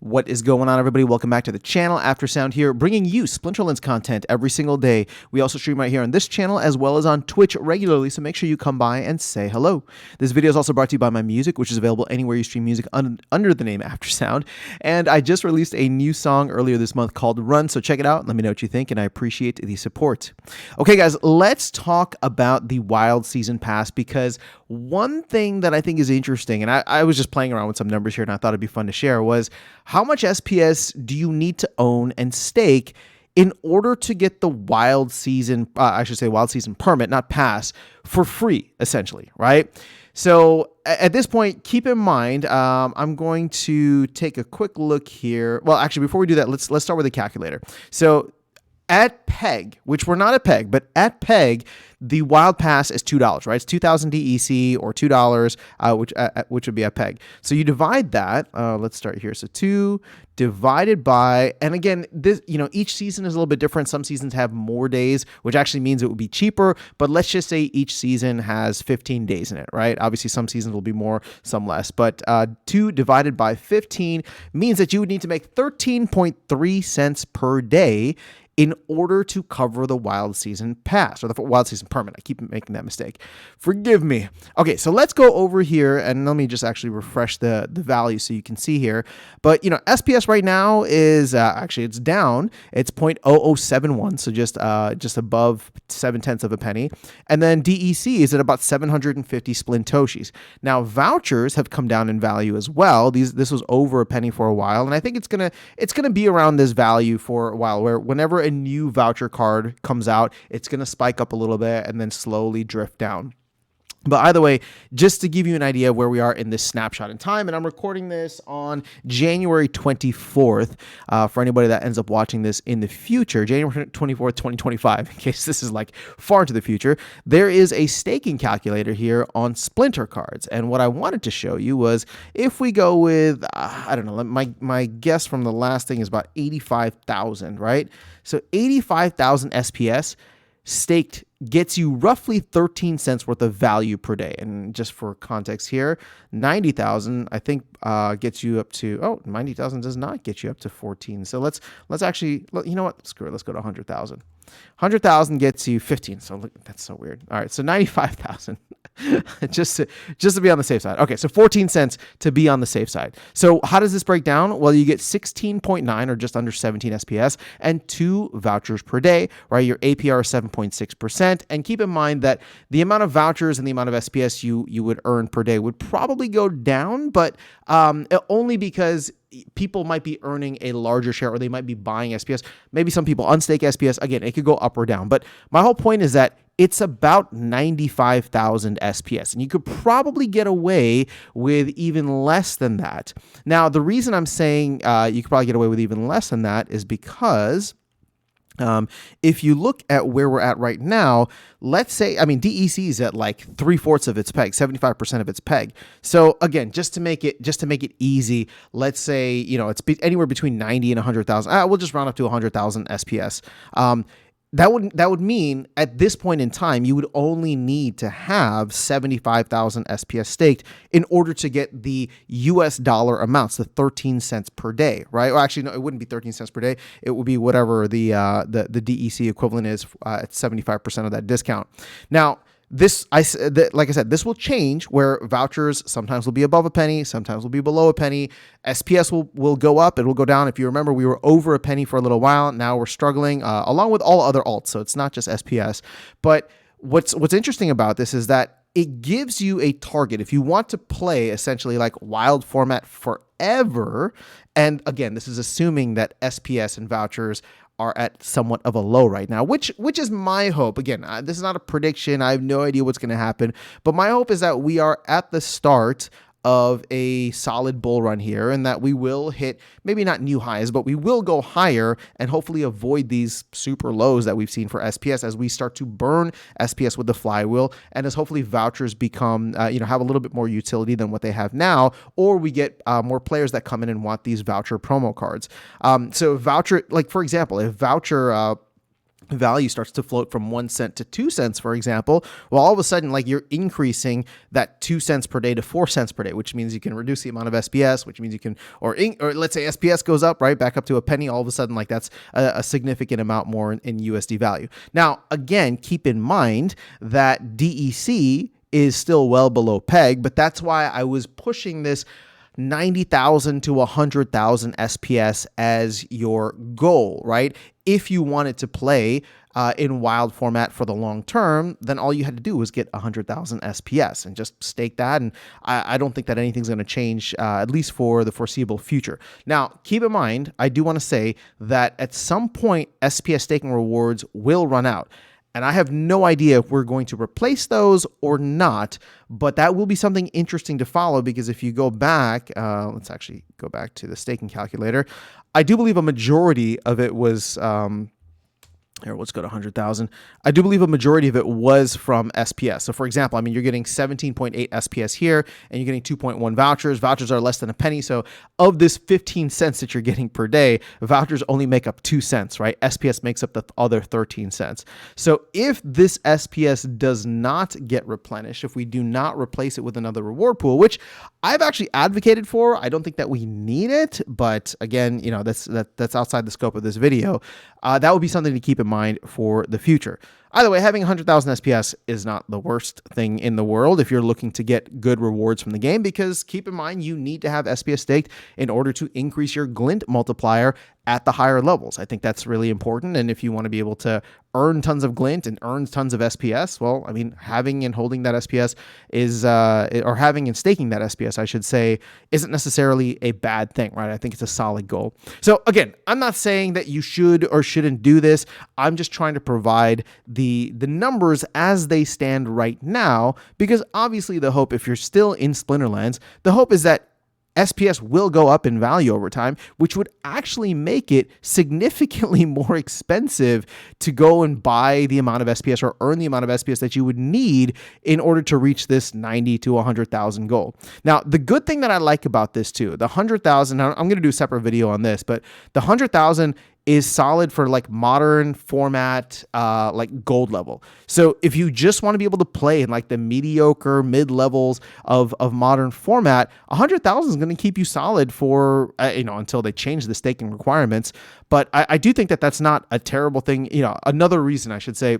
What is going on, everybody? Welcome back to the channel. Aftersound here, bringing you Splinterlands content every single day. We also stream right here on this channel as well as on Twitch regularly, so make sure you come by and say hello. This video is also brought to you by my music, which is available anywhere you stream music under the name Aftersound. And I just released a new song earlier this month called Run, so check it out. Let me know what you think, and I appreciate the support. Okay, guys, let's talk about the Wild Season Pass, because one thing that I think is interesting, and I was just playing around with some numbers here and I thought it'd be fun to share, was how much SPS do you need to own and stake in order to get the Wild Season, Wild Season permit, not pass, for free, essentially, right? So at this point, keep in mind, I'm going to take a quick look here. Well, actually, before we do that, let's start with the calculator. So at PEG, which we're not at PEG, but at PEG, the Wild Pass is $2, right? It's 2,000 DEC or $2, which would be at PEG. So you divide that. Let's start here. So 2 divided by, and again, this, each season is a little bit different. Some seasons have more days, which actually means it would be cheaper. But let's just say each season has 15 days in it, right? Obviously, some seasons will be more, some less. But 2 divided by 15 means that you would need to make 13.3 cents per day in order to cover the Wild Season Pass, or the Wild Season Permit. I keep making that mistake. Forgive me. Okay, so let's go over here, and let me just actually refresh the value so you can see here. But, SPS right now is, actually, it's down. It's 0.0071, so just above 0.7 of a penny. And then DEC is at about 750 splintoshis. Now, vouchers have come down in value as well. This was over a penny for a while, and I think it's gonna be around this value for a while, where whenever a new voucher card comes out, it's going to spike up a little bit and then slowly drift down. But either way, just to give you an idea of where we are in this snapshot in time, and I'm recording this on January 24th, for anybody that ends up watching this in the future, January 24th, 2025, in case this is like far into the future, there is a staking calculator here on Splinter cards. And what I wanted to show you was if we go with, I don't know, my guess from the last thing is about 85,000, right? So 85,000 SPS staked gets you roughly 13 cents worth of value per day. And just for context here, 90,000 I think gets you up to, 90,000 does not get you up to 14. So let's actually, you know what, screw it, let's go to 100,000. 100,000 gets you 15. So look, that's so weird. All right, so 95,000 just to be on the safe side. Okay, so 14 cents to be on the safe side. So how does this break down? Well, you get 16.9 or just under 17 SPS and 2 vouchers per day, right? Your APR is 7.6%. And keep in mind that the amount of vouchers and the amount of SPS you would earn per day would probably go down, but only because people might be earning a larger share, or they might be buying SPS. Maybe some people unstake SPS. Again, it could go up or down. But my whole point is that it's about 95,000 SPS, and you could probably get away with even less than that. Now, the reason I'm saying you could probably get away with even less than that is because if you look at where we're at right now, let's say, DEC is at like 3/4 of its peg, 75% of its peg. So again, just to make it easy, let's say, it's anywhere between 90 and 100,000. We'll just round up to 100,000 SPS. That would mean at this point in time, you would only need to have 75,000 SPS staked in order to get the US dollar amounts, the 13 cents per day, right? Well, actually, no, it wouldn't be 13 cents per day. It would be whatever the DEC equivalent is at 75% of that discount. Now, like I said, this will change, where vouchers sometimes will be above a penny, sometimes will be below a penny. SPS will go up, it will go down. If you remember, we were over a penny for a little while. Now we're struggling, along with all other alts. So it's not just SPS. But what's interesting about this is that it gives you a target. If you want to play essentially like wild format forever, and again, this is assuming that SPS and vouchers are at somewhat of a low right now, which is my hope. Again, this is not a prediction. I have no idea what's going to happen, but my hope is that we are at the start of a solid bull run here, and that we will hit maybe not new highs, but we will go higher and hopefully avoid these super lows that we've seen for SPS as we start to burn SPS with the flywheel, and as hopefully vouchers become, have a little bit more utility than what they have now, or we get more players that come in and want these voucher promo cards. So voucher, like for example, if voucher value starts to float from 1 cent to 2 cents, for example, well, all of a sudden, like, you're increasing that 2 cents per day to 4 cents per day, which means you can reduce the amount of SPS, which means you can, or let's say SPS goes up, right, back up to a penny. All of a sudden, like, that's a significant amount more in USD value. Now, again, keep in mind that DEC is still well below peg, but that's why I was pushing this 90,000 to 100,000 SPS as your goal, right? If you wanted to play in wild format for the long term, then all you had to do was get 100,000 SPS and just stake that. And I don't think that anything's going to change, at least for the foreseeable future. Now, keep in mind, I do want to say that at some point, SPS staking rewards will run out. And I have no idea if we're going to replace those or not, but that will be something interesting to follow, because if you go back, let's actually go back to the staking calculator. I do believe a majority of it was, here, let's go to 100,000. I do believe a majority of it was from SPS. So for example, I mean, you're getting 17.8 SPS here, and you're getting 2.1 vouchers. Vouchers are less than a penny. So of this 15 cents that you're getting per day, vouchers only make up 2 cents, right? SPS makes up the other 13 cents. So if this SPS does not get replenished, if we do not replace it with another reward pool, which I've actually advocated for, I don't think that we need it, but again, you know, that's outside the scope of this video. That would be something to keep in mind for the future. Either way, having 100,000 SPS is not the worst thing in the world if you're looking to get good rewards from the game, because keep in mind, you need to have SPS staked in order to increase your glint multiplier at the higher levels. I think that's really important. And if you want to be able to earn tons of glint and earn tons of SPS, well, I mean, having and holding that SPS is, or having and staking that SPS, I should say, isn't necessarily a bad thing, right? I think it's a solid goal. So again, I'm not saying that you should or shouldn't do this. I'm just trying to provide the numbers as they stand right now, because obviously the hope, if you're still in Splinterlands, the hope is that SPS will go up in value over time, which would actually make it significantly more expensive to go and buy the amount of SPS or earn the amount of SPS that you would need in order to reach this 90 to 100,000 goal. Now, the good thing that I like about this too, the 100,000, I'm going to do a separate video on this, but the 100,000 is solid for like modern format, like gold level. So if you just want to be able to play in like the mediocre mid levels of modern format, 100,000 is going to keep you solid for, until they change the staking requirements. But I do think that that's not a terrible thing. Another reason I should say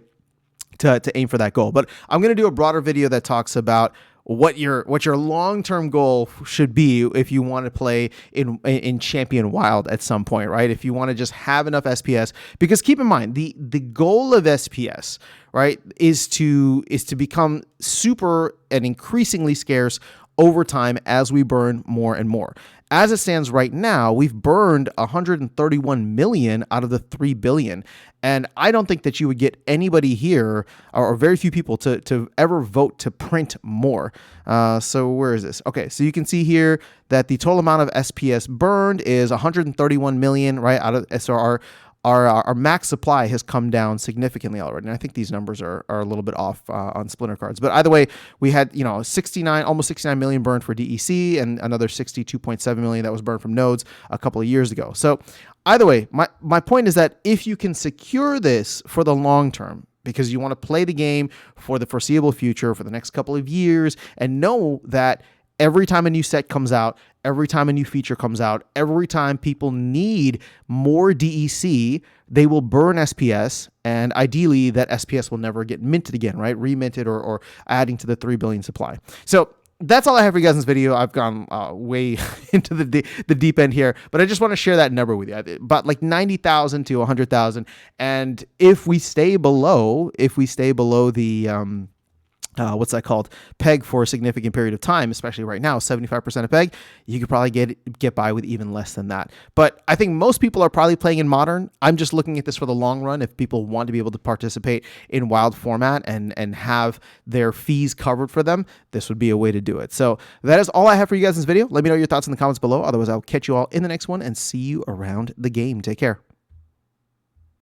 to aim for that goal. But I'm going to do a broader video that talks about what your long-term goal should be if you want to play in Champion Wild at some point, right? If you want to just have enough SPS, because keep in mind, the goal of SPS, right, is to become super and increasingly scarce over time as we burn more and more. As it stands right now, we've burned 131 million out of the 3 billion. And I don't think that you would get anybody here, or very few people, to ever vote to print more. So where is this? Okay, so you can see here that the total amount of SPS burned is 131 million, right? Out of SRR. Our max supply has come down significantly already. And I think these numbers are a little bit off on Splinter cards. But either way, we had, almost 69 million burned for DEC and another 62.7 million that was burned from nodes a couple of years ago. So either way, my point is that if you can secure this for the long term, because you want to play the game for the foreseeable future, for the next couple of years, and know that every time a new set comes out, every time a new feature comes out, every time people need more DEC, they will burn SPS, and ideally that SPS will never get minted again, right? Reminted or adding to the 3 billion supply. So that's all I have for you guys in this video. I've gone way into the deep end here, but I just want to share that number with you. About like 90,000 to 100,000. And if we stay below the what's that called? Peg for a significant period of time, especially right now, 75% of peg, you could probably get by with even less than that. But I think most people are probably playing in modern. I'm just looking at this for the long run. If people want to be able to participate in wild format and have their fees covered for them, this would be a way to do it. So that is all I have for you guys in this video. Let me know your thoughts in the comments below. Otherwise, I'll catch you all in the next one and see you around the game. Take care.